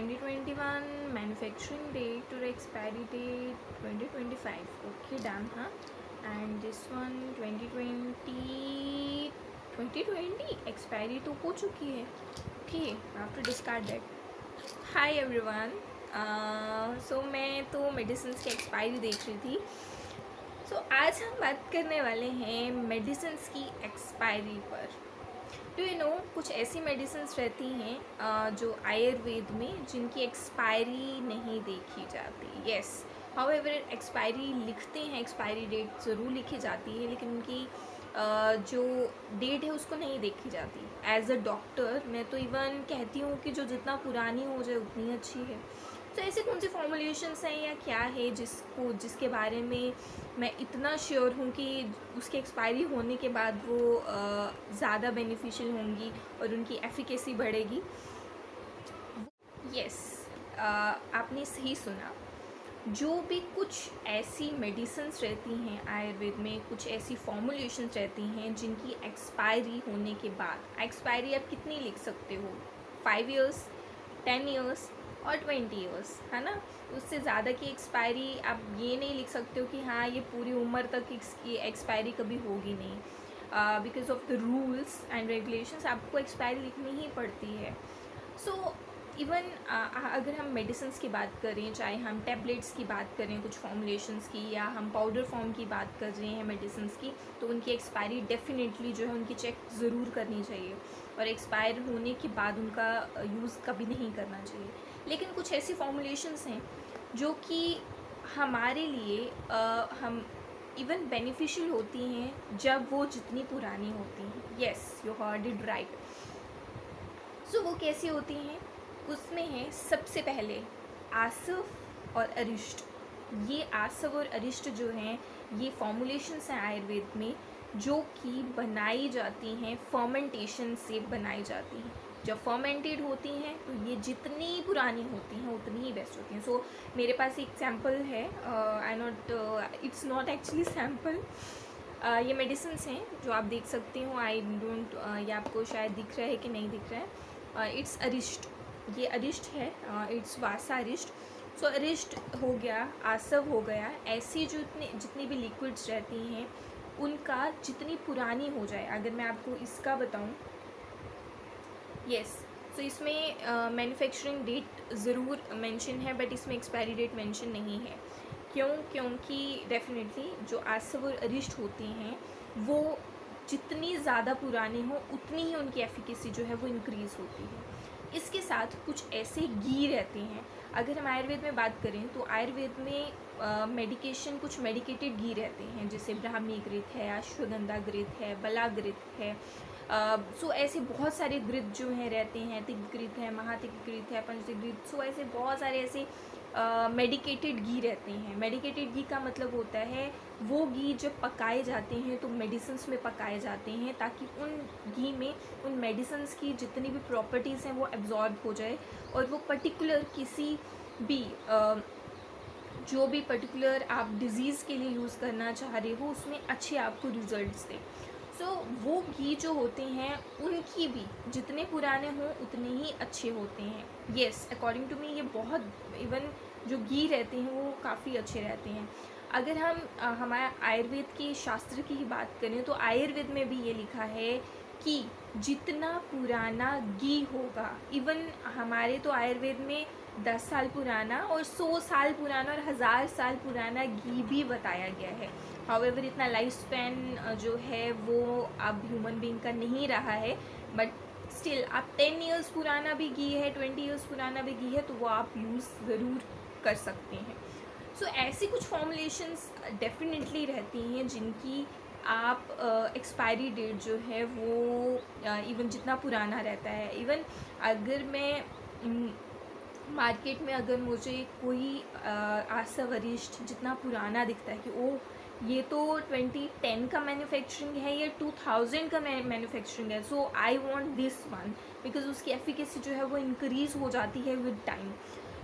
2021 manufacturing date or expiry date 2025. Okay, done, huh? And this one 2020 expiry तो हो चुकी है. Okay, I have to discard that. Hi everyone. So मैं तो medicine की expiry देख रही थी. So आज हम बात करने वाले हैं मेडिसिन की एक्सपायरी पर. डू यू नो, कुछ ऐसी मेडिसिन्स रहती हैं जो आयुर्वेद में जिनकी एक्सपायरी नहीं देखी जाती. येस, हाउएवर एक्सपायरी लिखते हैं, एक्सपायरी डेट ज़रूर लिखी जाती है, लेकिन उनकी जो डेट है उसको नहीं देखी जाती. एज अ डॉक्टर मैं तो इवन कहती हूँ कि जो जितना पुरानी हो जाए उतनी अच्छी है. तो ऐसे कौन सी फॉर्मुलेशंस हैं या क्या है जिसके बारे में मैं इतना श्योर हूँ कि उसके एक्सपायरी होने के बाद वो ज़्यादा बेनिफिशियल होंगी और उनकी एफिकेसी बढ़ेगी. यस, आपने सही सुना. जो भी कुछ ऐसी मेडिसिन्स रहती हैं आयुर्वेद में, कुछ ऐसी फॉर्मुलेशंस रहती हैं जिनकी एक्सपायरी होने के बाद, एक्सपायरी आप कितनी लिख सकते हो, 5 years, 10 years और 20 years, है ना. उससे ज़्यादा की एक्सपायरी आप ये नहीं लिख सकते हो कि हाँ ये पूरी उम्र तक इसकी एक्सपायरी कभी होगी नहीं. Because of the rules and regulations आपको एक्सपायरी लिखनी ही पड़ती है. सो इवन अगर हम मेडिसिन्स की बात करें, चाहे हम टैबलेट्स की बात करें कुछ फॉर्मुलेशंस की, या हम पाउडर फॉर्म की बात कर रहे हैं मेडिसिन्स की, तो उनकी एक्सपायरी डेफिनेटली जो है उनकी चेक ज़रूर करनी चाहिए और एक्सपायर होने के बाद उनका यूज़ कभी नहीं करना चाहिए. लेकिन कुछ ऐसी फॉर्मुलेशंस हैं जो कि हमारे लिए हम इवन बेनिफिशियल होती हैं जब वो जितनी पुरानी होती हैं. Yes, you heard it right. So वो कैसी होती हैं? उसमें है सबसे पहले आसव और अरिष्ट. ये आसव और अरिष्ट जो हैं ये फॉर्मुलेशंस हैं आयुर्वेद में जो कि बनाई जाती हैं, फर्मेंटेशन से बनाई जाती हैं. जब फर्मेंटेड होती हैं तो ये जितनी पुरानी होती हैं उतनी ही बेस्ट होती हैं. सो मेरे पास एक सैम्पल है, इट्स नॉट एक्चुअली सैम्पल. ये मेडिसिन्स हैं जो आप देख सकते हो. आई डोंट, ये आपको शायद दिख रहा है कि नहीं दिख रहा है. इट्स अरिष्ट. ये अरिष्ट है, इट्स वासा अरिष्ट. सो अरिष्ट हो गया, आसव हो गया. ऐसी जो जितनी भी लिक्विड्स रहती हैं उनका जितनी पुरानी हो जाए, अगर मैं आपको इसका बताऊं, येस, तो इसमें मैन्युफैक्चरिंग डेट ज़रूर मेंशन है बट इसमें एक्सपायरी डेट मेंशन नहीं है. क्यों? क्योंकि डेफिनेटली जो आसव और अरिष्ट होती हैं वो जितनी ज़्यादा पुरानी हो उतनी ही उनकी एफिकेसी जो है वो इंक्रीज़ होती है. इसके साथ कुछ ऐसे घी रहते हैं. अगर हम आयुर्वेद में बात करें तो आयुर्वेद में मेडिकेशन, कुछ मेडिकेटेड घी रहते हैं, जैसे ब्राह्मी घृत है, अश्वगंधा घृत है, बला घृत है. सो ऐसे बहुत सारे घृत जो हैं रहते हैं. तिक्त घृत है, महातिक्त घृत है, पंचतिक्त घृत. सो ऐसे बहुत सारे ऐसे मेडिकेटेड घी रहते हैं. मेडिकेटेड घी का मतलब होता है वो घी जब पकाए जाते हैं तो मेडिसिन्स में पकाए जाते हैं ताकि उन घी में उन मेडिसिन्स की जितनी भी प्रॉपर्टीज़ हैं वो एब्जॉर्ब हो जाए और वो पर्टिकुलर किसी भी जो भी पर्टिकुलर आप डिज़ीज़ के लिए यूज़ करना चाह रहे हो उसमें अच्छे आपको रिजल्ट्स दें. सो वो घी जो होते हैं उनकी भी जितने पुराने हों उतने ही अच्छे होते हैं. येस, अकॉर्डिंग टू मी ये बहुत, इवन जो घी रहते हैं वो काफ़ी अच्छे रहते हैं. अगर हम हमारे आयुर्वेद के शास्त्र की ही बात करें तो आयुर्वेद में भी ये लिखा है कि जितना पुराना घी होगा, इवन हमारे तो आयुर्वेद में 10 साल पुराना और 100 साल पुराना और 1000 साल पुराना घी भी बताया गया है. हाउएवर इतना लाइफ स्पैन जो है वो अब ह्यूमन बीइंग का नहीं रहा है, बट स्टिल आप 10 years पुराना भी घी है, 20 years पुराना भी घी है तो वो आप यूज़ ज़रूर कर सकते हैं. सो ऐसी कुछ फॉर्मुलेशंस डेफिनेटली रहती हैं जिनकी आप एक्सपायरी डेट जो है वो इवन जितना पुराना रहता है. इवन अगर मैं मार्केट में अगर मुझे कोई आसव अरिष्ट जितना पुराना दिखता है कि ओ ये तो 2010 का मैन्युफैक्चरिंग है, ये 2000 का मैन्युफैक्चरिंग है, so I want this one, because उसकी एफिकेसी जो है वो इंक्रीज़ हो जाती है विद टाइम.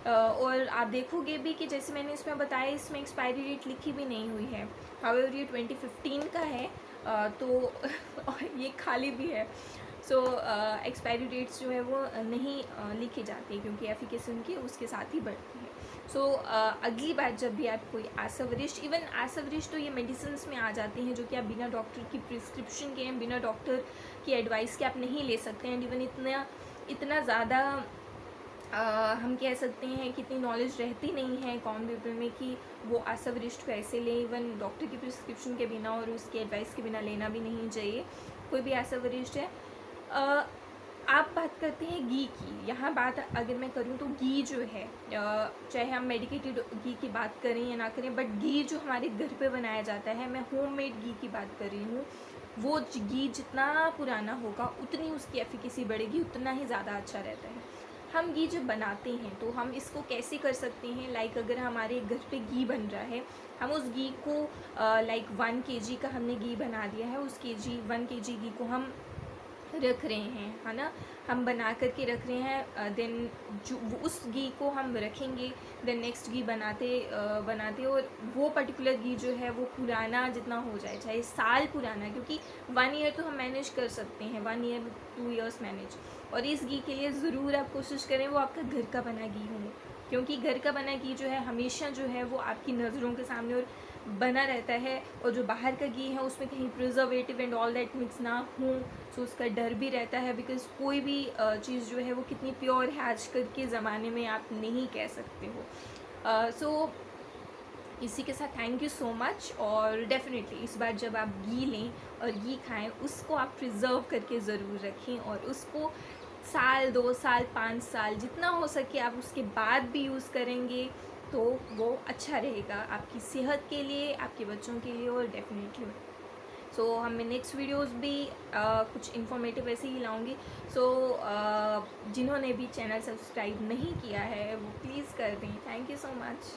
और आप देखोगे भी कि जैसे मैंने इसमें बताया इसमें एक्सपायरी डेट लिखी भी नहीं हुई है. हाउएवर ये 2015 का है, तो और ये खाली भी है. सो एक्सपायरी डेट्स जो है वो नहीं लिखी जाती क्योंकि एफिकेसी उनकी उसके साथ ही बढ़ती है। सो अगली बार जब भी आप कोई आसावरिष्ट, इवन आसावरिष्ट तो ये मेडिसिन में आ जाते हैं जो कि आप बिना डॉक्टर की प्रिस्क्रिप्शन के हैं, बिना डॉक्टर की एडवाइस के आप नहीं ले सकते हैं। एंड इवन इतना ज़्यादा हम कह सकते हैं कि इतनी नॉलेज रहती नहीं है कॉमन पीपल में कि वो आसावरिष्ट को ऐसे लें, इवन डॉक्टर की प्रिस्क्रिप्शन के बिना और उसकी एडवाइस के बिना लेना भी नहीं चाहिए कोई भी आसावरिष्ट है। आप बात करते हैं घी की। यहाँ बात अगर मैं करूँ तो घी जो है, चाहे हम मेडिकेटेड घी की बात करें या ना करें, बट घी जो हमारे घर पे बनाया जाता है, मैं होममेड घी की बात कर रही हूँ, वो घी जितना पुराना होगा उतनी उसकी एफिकेसी बढ़ेगी, उतना ही ज़्यादा अच्छा रहता है। हम घी जब बनाते हैं तो हम इसको कैसे कर सकते हैं, लाइक अगर हमारे घर पे घी बन रहा है, हम उस घी को लाइक 1 kg का हमने घी बना दिया है, उस 1 kg घी को हम रख रहे हैं, है ना, हम बना करके रख रहे हैं। देन जो उस घी को हम रखेंगे, देन नेक्स्ट घी बनाते और वो पर्टिकुलर घी जो है वो पुराना जितना हो जाए, चाहे साल पुराना, क्योंकि 1 ईयर तो हम मैनेज कर सकते हैं, 1 ईयर 2 ईयर्स मैनेज। और इस घी के लिए ज़रूर आप कोशिश करें वो आपका घर का बना घी हो, क्योंकि घर का बना घी जो है हमेशा जो है वो आपकी नज़रों के सामने और बना रहता है, और जो बाहर का घी है उसमें कहीं preservative and all that mix ना हो, सो उसका डर भी रहता है, बिकॉज कोई भी चीज़ जो है वो कितनी प्योर है आजकल के ज़माने में आप नहीं कह सकते हो। सो इसी के साथ थैंक यू सो मच, और डेफिनेटली इस बार जब आप घी लें और घी खाएं उसको आप प्रिजर्व करके ज़रूर रखें, और उसको साल 2 साल 5 साल जितना हो सके आप उसके बाद भी यूज़ करेंगे तो वो अच्छा रहेगा आपकी सेहत के लिए, आपके बच्चों के लिए, और डेफिनेटली। सो मैं नेक्स्ट वीडियोस भी कुछ इन्फॉर्मेटिव ऐसे ही लाऊंगी। सो जिन्होंने भी चैनल सब्सक्राइब नहीं किया है वो प्लीज़ कर दें। Thank you so much.